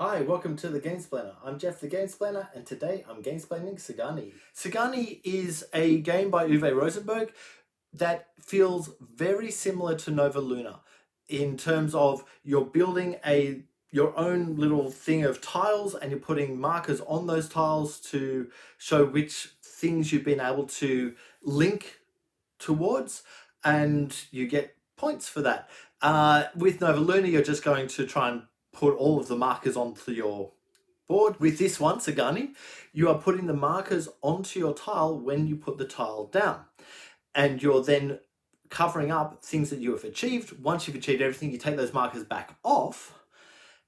Hi, welcome to the Gamesplainer. I'm Jeff the Gamesplainer, and today I'm gamesplaining Sagani. Sagani is a game by Uwe Rosenberg that feels very similar to Nova Luna in terms of you're building your own little thing of tiles and you're putting markers on those tiles to show which things you've been able to link towards, and you get points for that. With Nova Luna, you're just going to try and put all of the markers onto your board. With this one, Sagani, you are putting the markers onto your tile when you put the tile down. And you're then covering up things that you have achieved. Once you've achieved everything, you take those markers back off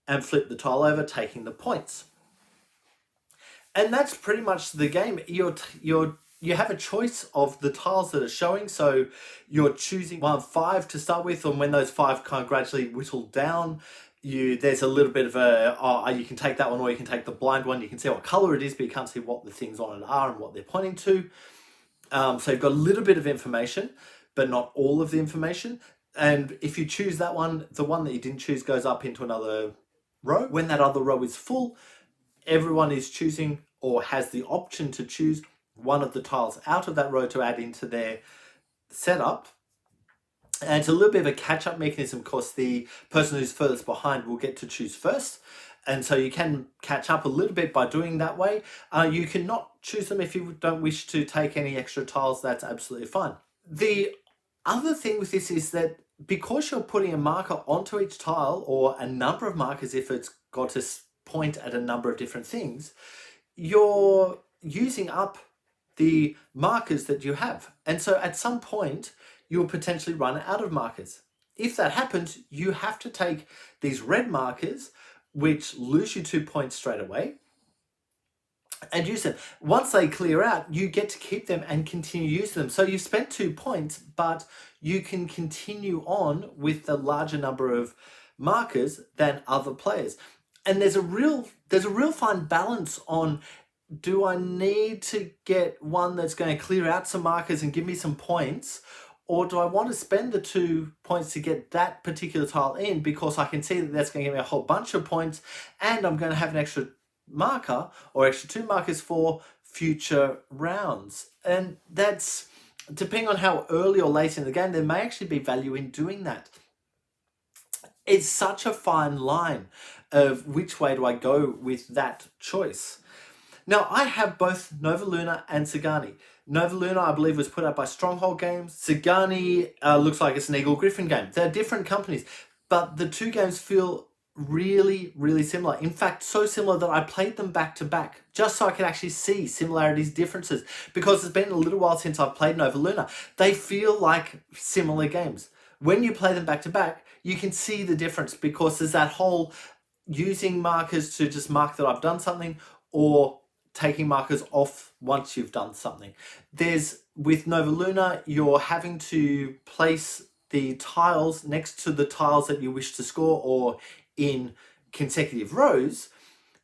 and flip the tile over, taking the points. And that's pretty much the game. You have a choice of the tiles that are showing, so you're choosing 1 of 5 to start with, and when those 5 kind of gradually whittle down, there's a little bit of you can take that one or you can take the blind one. You can see what color it is, but you can't see what the things on it are and what they're pointing to. So you've got a little bit of information, but not all of the information. And if you choose that one, the one that you didn't choose goes up into another row. When that other row is full, everyone is choosing or has the option to choose one of the tiles out of that row to add into their setup. And it's a little bit of a catch-up mechanism because the person who's furthest behind will get to choose first. And so you can catch up a little bit by doing that way. You cannot choose them if you don't wish to take any extra tiles. That's absolutely fine. The other thing with this is that because you're putting a marker onto each tile, or a number of markers if it's got to point at a number of different things, you're using up the markers that you have. And so at some point, you'll potentially run out of markers. If that happens, you have to take these red markers, which lose you 2 points straight away, and use them. Once they clear out, you get to keep them and continue using them. So you've spent 2 points, but you can continue on with the larger number of markers than other players. And there's a real fine balance on, do I need to get one that's going to clear out some markers and give me some points? Or do I want to spend the 2 points to get that particular tile in because I can see that that's going to give me a whole bunch of points and I'm going to have an extra marker or extra 2 markers for future rounds? And that's, depending on how early or late in the game, there may actually be value in doing that. It's such a fine line of which way do I go with that choice. Now, I have both Nova Luna and Sagani. Nova Luna, I believe, was put out by Stronghold Games. Sagani looks like it's an Eagle Griffin game. They're different companies, but the two games feel really, really similar. In fact, so similar that I played them back to back, just so I could actually see similarities, differences, because it's been a little while since I've played Nova Luna. They feel like similar games. When you play them back to back, you can see the difference because there's that whole using markers to just mark that I've done something, or taking markers off once you've done something. With Nova Luna, you're having to place the tiles next to the tiles that you wish to score or in consecutive rows.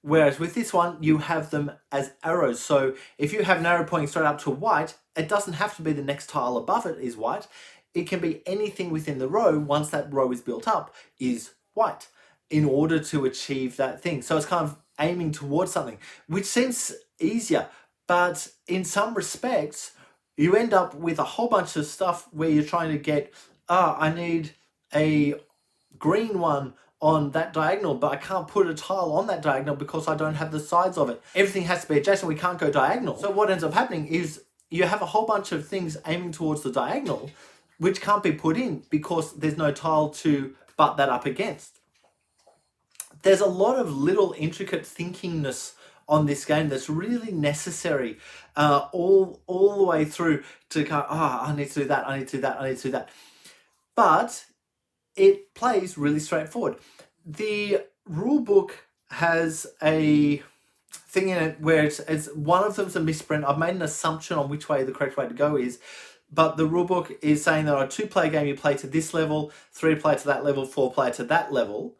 Whereas with this one, you have them as arrows. So if you have an arrow pointing straight up to white, it doesn't have to be the next tile above it is white. It can be anything within the row, once that row is built up, is white, in order to achieve that thing. So it's kind of aiming towards something, which seems easier, but in some respects, you end up with a whole bunch of stuff where you're trying to get, I need a green one on that diagonal, but I can't put a tile on that diagonal because I don't have the sides of it. Everything has to be adjacent. We can't go diagonal. So what ends up happening is you have a whole bunch of things aiming towards the diagonal, which can't be put in because there's no tile to butt that up against. There's a lot of little intricate thinkingness on this game that's really necessary all the way through to go, I need to do that, I need to do that, I need to do that. But it plays really straightforward. The rule book has a thing in it where it's one of them's a misprint. I've made an assumption on which way the correct way to go is, but the rule book is saying that on a 2-player game you play to this level, 3-player to that level, 4-player to that level,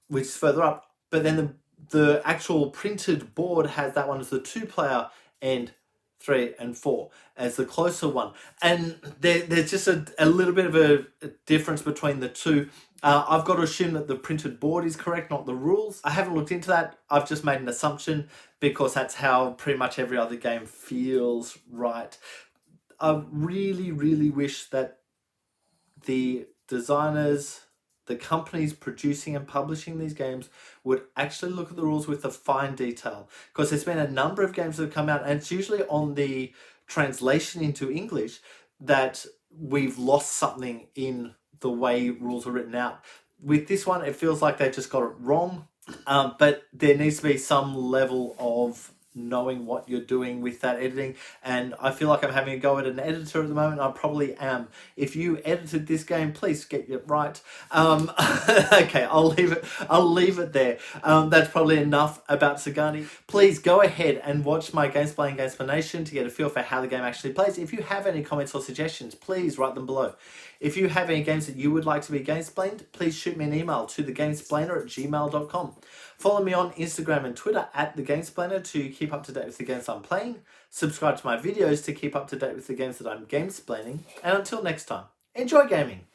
which is further up. But then the actual printed board has that one as the 2-player and 3 and 4 as the closer one. And there's just a little bit of a difference between the two. I've got to assume that the printed board is correct, not the rules. I haven't looked into that. I've just made an assumption because that's how pretty much every other game feels right. I really, really wish that the designers, the companies producing and publishing these games would actually look at the rules with a fine detail. Because there's been a number of games that have come out, and it's usually on the translation into English that we've lost something in the way rules are written out. With this one, it feels like they just got it wrong, but there needs to be some level of knowing what you're doing with that editing, and I feel like I'm having a go at an editor at the moment. I probably am. If you edited this game, please get it right. Okay, I'll leave it there. That's probably enough about Sagani. Please go ahead and watch my Gamesplanation to get a feel for how the game actually plays. If you have any comments or suggestions, please write them below. If you have any games that you would like to be Gamesplained, please shoot me an email to thegamesplainer@gmail.com. Follow me on Instagram and Twitter @thegamesplainer to keep up to date with the games I'm playing. Subscribe to my videos to keep up to date with the games that I'm gamesplaining. And until next time, enjoy gaming!